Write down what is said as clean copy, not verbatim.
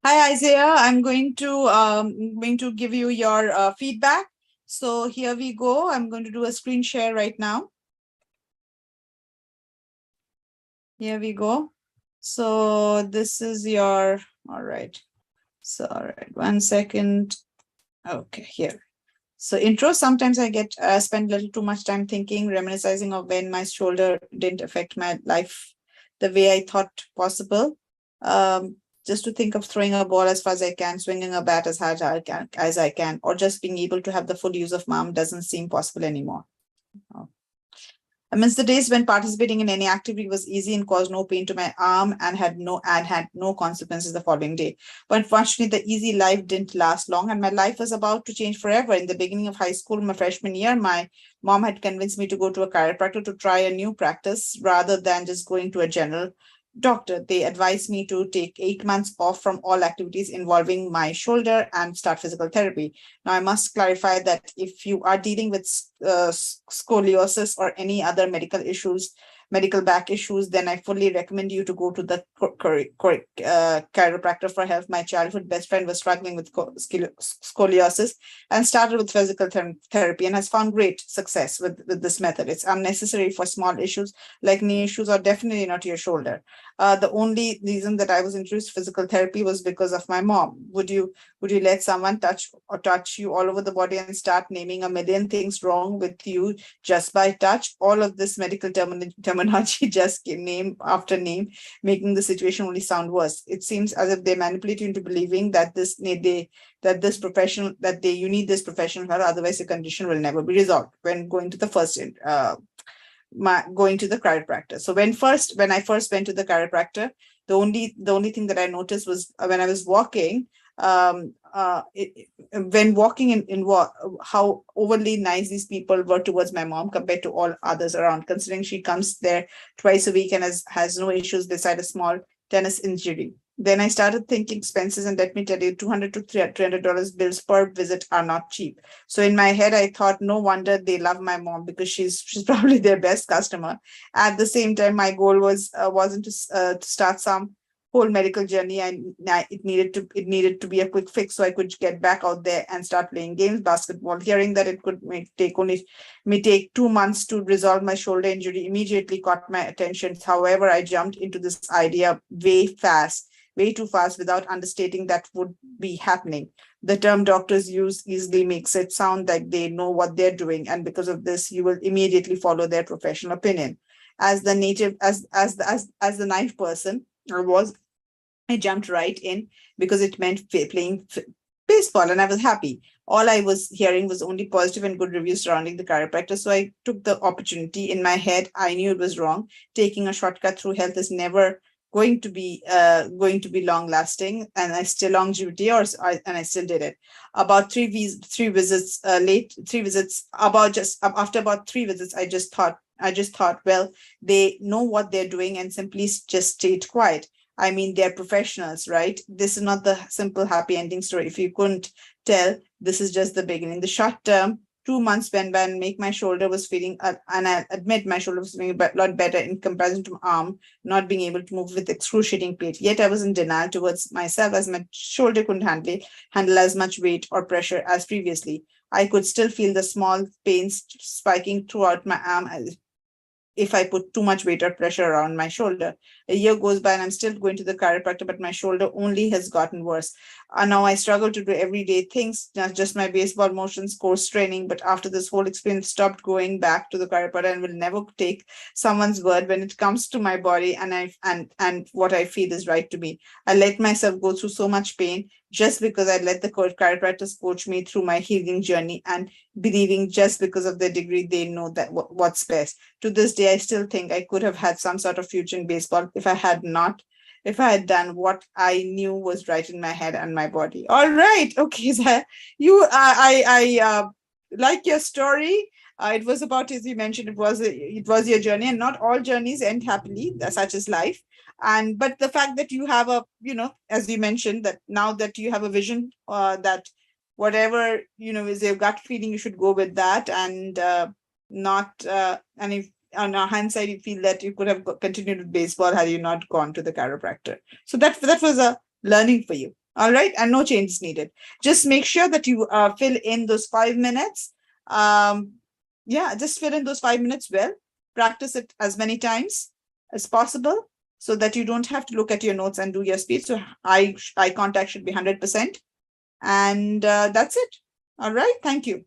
Hi, Isaiah. I'm going to give you your feedback. So here we go. I'm going to do a screen share right now. Here we go. So this is your, all right. So, all right, 1 second. Okay, here. So intro, sometimes I spend a little too much time thinking, reminiscing of when my shoulder didn't affect my life the way I thought possible. Um, just to think of throwing a ball as far as I can, swinging a bat as hard as I can, or just being able to have the full use of my arm doesn't seem possible anymore. Oh. I miss the days when participating in any activity was easy and caused no pain to my arm and had no consequences the following day. But unfortunately, the easy life didn't last long, and my life was about to change forever. In the beginning of high school, my freshman year, my mom had convinced me to go to a chiropractor to try a new practice rather than just going to a general doctor. They advised me to take 8 months off from all activities involving my shoulder and start physical therapy. Now, I must clarify that if you are dealing with scoliosis or any other medical back issues, then I fully recommend you to go to the chiropractor for help. My childhood best friend was struggling with scoliosis and started with physical therapy and has found great success with this method. It's unnecessary for small issues like knee issues or definitely not your shoulder. The only reason that I was introduced to physical therapy was because of my mom. Would you let someone touch you all over the body and start naming a million things wrong with you just by touch? All of this medical terminology just came name after name, making the situation only sound worse. It seems as if they manipulate you into believing that you need this professional help, otherwise the condition will never be resolved. When going to the going to the chiropractor. So when I first went to the chiropractor, the only thing that I noticed was when I was walking, when walking how overly nice these people were towards my mom compared to all others around, considering she comes there twice a week and has no issues beside a small tennis injury. Then I started thinking expenses, and let me tell you, $200 to $300 bills per visit are not cheap. So in my head, I thought, no wonder they love my mom because she's probably their best customer. At the same time, my goal wasn't to start some whole medical journey. It needed to be a quick fix so I could get back out there and start playing games, basketball. Hearing that it could take 2 months to resolve my shoulder injury immediately caught my attention. However, I jumped into this idea way too fast without understating that would be happening. The term doctors use easily makes it sound like they know what they're doing, and because of this, you will immediately follow their professional opinion. As the native, as the ninth person, I jumped right in because it meant playing baseball, and I was happy. All I was hearing was only positive and good reviews surrounding the chiropractor. So I took the opportunity. In my head, I knew it was wrong. Taking a shortcut through health is never going to be long lasting, and I still longevity, and I still did it. About three visits late, three visits about just after about three visits, I just thought, well, they know what they're doing and simply just stayed quiet. I mean, they're professionals, right? This is not the simple happy ending story. If you couldn't tell, this is just the beginning. The short term, 2 months went by and make my shoulder was feeling, and I admit my shoulder was feeling a lot better in comparison to my arm, not being able to move with excruciating pain. Yet I was in denial towards myself as my shoulder couldn't handle as much weight or pressure as previously. I could still feel the small pains spiking throughout my arm if I put too much weight or pressure around my shoulder. A year goes by and I'm still going to the chiropractor, but my shoulder only has gotten worse. Now I struggle to do everyday things, not just my baseball motions, course training. But after this whole experience, stopped going back to the chiropractor and will never take someone's word when it comes to my body and what I feel is right to me. I let myself go through so much pain just because I let the chiropractors coach me through my healing journey, and believing just because of their degree, they know that what's best. To this day, I still think I could have had some sort of future in baseball if I had done what I knew was right in my head and my body. All right. Okay. So I like your story. It was about, as you mentioned, it was your journey, and not all journeys end happily, such as life. And but the fact that you have as you mentioned, that now that you have a vision, that whatever is your gut feeling, you should go with that, and not and if on a hindsight you feel that you could have continued with baseball had you not gone to the chiropractor. So that was a learning for you. All right, and no changes needed. Just make sure that you fill in those 5 minutes. Yeah, just fill in those 5 minutes well. Practice it as many times as possible so that you don't have to look at your notes and do your speech. So eye contact should be 100%. And that's it. All right, thank you.